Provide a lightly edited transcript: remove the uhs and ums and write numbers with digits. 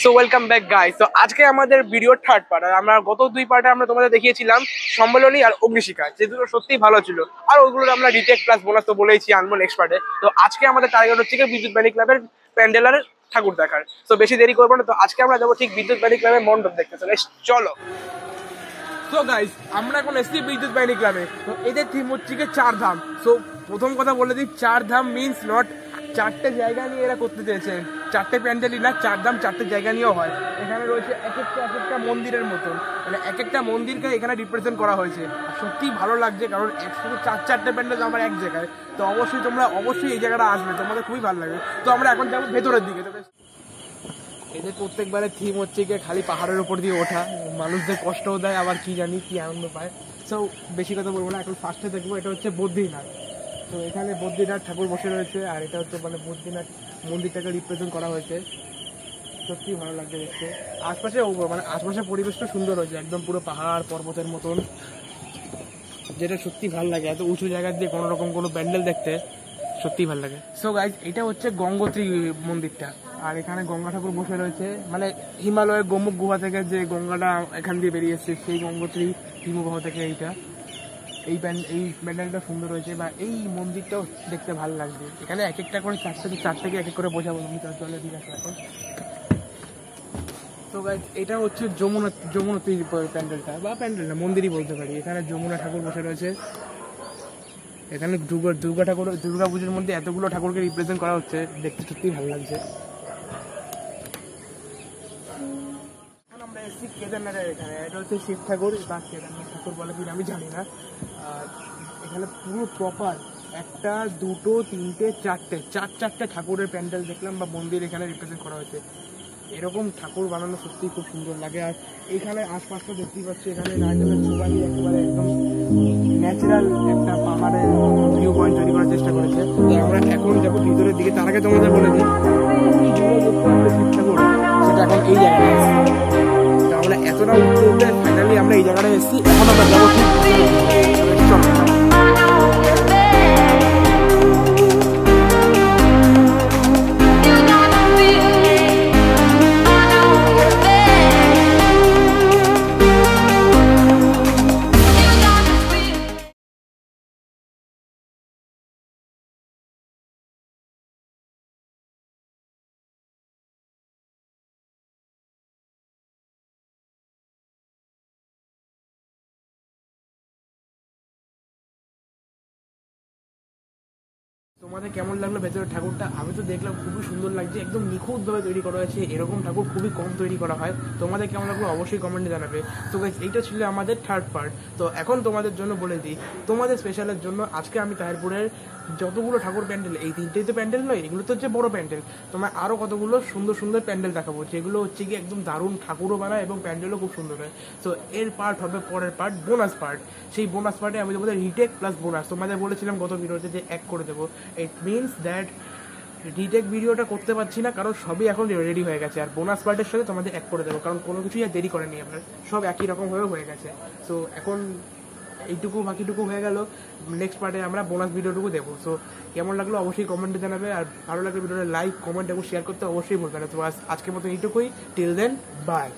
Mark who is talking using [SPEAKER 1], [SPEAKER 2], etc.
[SPEAKER 1] So welcome back guys. তো আজকে আমাদের ভিডিওর থার্ড পার্ট। আর আমরা গত দুই পার্টে আমরা তোমাদের দেখিয়েছিলাম সম্মেলনী আর অগ্নিশিখা, যে দুটো সত্যিই ভালো ছিল। আর ওইগুলোর আমরা রিটেক প্লাস বোনাস তো বলেইছি আনবো নেক্সট পার্টে। তো আজকে আমাদের টার্গেট হচ্ছে বিদ্যুৎ বাণী ক্লাবের প্যান্ডেল আর ঠাকুর দেখার। তো বেশি দেরি করবো না, তো আজকে আমরা যাবো ঠিক বিদ্যুৎ বাণী ক্লাবের মণ্ডপ দেখতে। চলো। তো গাইস, আমরা এখন এসছি বিদ্যুৎ বাহিনী ক্লাবে। তো এদের থিম হচ্ছে চার ধাম। সো প্রথম কথা বলে দিই, চার ধাম মিনস নট চারটে জায়গা নিয়ে এরা করতে চেয়েছেন, চারটে প্যান্ডেলই না, চার ধাম চারটে জায়গা নিয়েও হয়। এখানে রয়েছে এক একটা মন্দিরের মতন, মানে এক একটা মন্দিরকে এখানে রিপ্রেজেন্ট করা হয়েছে। সত্যি ভালো লাগছে, কারণ একসাথে চারটে প্যান্ডেল আমার এক জায়গায়। তো তোমরা অবশ্যই এই জায়গাটা আসবে, তোমাদের খুবই ভালো লাগবে। তো আমরা এখন যাবো ভেতরের দিকে। এদের প্রত্যেকবারের থিম হচ্ছে খালি পাহাড়ের উপর দিয়ে ওঠা, মানুষদের কষ্টও দেয়, আবার কি জানি কি আনন্দ পায়। সো বেশি কথা বলবো না, এখন ফার্স্টে দেখবো এটা হচ্ছে বদ্রীনাথ। তো এখানে বদ্রীনাথ ঠাকুর বসে রয়েছে, আর এটা হচ্ছে মানে বদ্রীনাথ মন্দিরটাকে রিপ্রেজেন্ট করা হয়েছে। সত্যি ভালো লাগছে দেখতে। আশপাশের পরিবেশটা সুন্দর হয়েছে, একদম পুরো পাহাড় পর্বতের মতন, যেটা সত্যি ভালো লাগে। এত উঁচু জায়গা দিয়ে কোনো রকম কোনো প্যান্ডেল দেখতে সত্যি ভালো লাগে। সো গাইজ, এটা হচ্ছে গঙ্গোত্রী মন্দিরটা, আর এখানে গঙ্গা ঠাকুর বসে রয়েছে। মানে হিমালয়ের গোমুখ গুহা থেকে যে গঙ্গাটা এখান দিয়ে বেরিয়ে এসছে, সেই গঙ্গোত্রী হিমবাহ থেকে এই প্যান্ডেলটা সুন্দর হয়েছে, বা এই মন্দিরটাও দেখতে ভালো লাগছে। এখানে এক একটা করে চারটাকে এক এক করে বোঝাবো আমি, তার জন্য ঠিক আছে এখন। তো গাইজ, এটা হচ্ছে যমুনাত্রী প্যান্ডেলটা, বা প্যান্ডেল না, মন্দিরই বলতে পারি। এখানে যমুনা ঠাকুর বসে রয়েছে। এখানে দুর্গা পুজোর মধ্যে এতগুলো ঠাকুরকে রিপ্রেজেন্ট করা হচ্ছে, দেখতে সত্যিই ভালো লাগছে। আমরা এসেছি কেদারনাথের এখানে। এটা হচ্ছে শিব ঠাকুর বা কেদারনাথ ঠাকুর বলে কিনা আমি জানি না। আর এখানে পুরো প্রপার একটা, দুটো, তিনটে, চারটে ঠাকুরের প্যান্ডেল দেখলাম, বা মন্দির এখানে রিপ্রেজেন্ট করা হয়েছে। এরকম ঠাকুর বানানো সত্যিই খুব সুন্দর লাগে। আর এখানে আশপাশটা দেখতেই পাচ্ছি, এখানে নারকেলের ছোবা দিয়ে একেবারে একদম ন্যাচারাল একটা পাহাড়ের ভিউ পয়েন্ট তৈরি করার চেষ্টা করেছে। তো আমরা এখন যাবো ভিতরের দিকে। তার আগে তোমাদের বলে দিই, শিব ঠাকুর সেটা এখন এই জায়গায় এসেছি। তো আমরা এতটা উঠতে ফাইনালি আমরা এই জায়গাটায় এসেছি। এখন আমরা যাবো তোমাদের কেমন লাগলো ভেতরের ঠাকুরটা? আমি তো দেখলাম খুবই সুন্দর লাগছে, একদম নিখুঁতভাবে তৈরি করা হয়েছে। এরকম ঠাকুর খুবই কম তৈরি করা হয়। তোমাদের কেমন লাগলো অবশ্যই কমেন্টে জানাবে। তো গাইস, এইটা ছিল আমাদের থার্ড পার্ট। তো এখন তোমাদের জন্য বলে দিই, তোমাদের স্পেশালের জন্য আজকে আমি তাহিরপুরের যতগুলো ঠাকুর প্যান্ডেল, এই তিনটেই তো প্যান্ডেল নয়, এগুলো তো হচ্ছে বড় প্যান্ডেল। তোমার আরও কতগুলো সুন্দর সুন্দর প্যান্ডেল দেখাবো, যেগুলো হচ্ছে একদম দারুণ ঠাকুরও বানায় এবং প্যান্ডেলও খুব সুন্দর হয়। তো এর পার্ট হবে পরের পার্ট, বোনাস পার্ট। সেই বোনাস পার্টে আমি তোমাদের রিটেক প্লাস বোনাস, তোমাদের বলেছিলাম গত ভিডিওতে যে এক করে দেবো। ইট মিনস দ্যাট রিটেক ভিডিওটা করতে পারছি না, কারণ সবই এখন রেডি হয়ে গেছে। আর বোনাস পার্টের সাথে তোমাদের এক করে দেবো, কারণ কোনো কিছুই আর দেরি করেনি আপনার, সব একই রকমভাবে হয়ে গেছে। সো এখন এইটুকু বাকিটুকু হয়ে গেল, নেক্সট পার্টে আমরা বোনাস ভিডিওটুকু দেবো। সো কেমন লাগলো অবশ্যই কমেন্টে জানাবে, আর ভালো লাগলে ভিডিওটা লাইক, কমেন্ট এবং শেয়ার করতে অবশ্যই ভুলবে না। তো আজকের মতো এইটুকুই। Till then, by.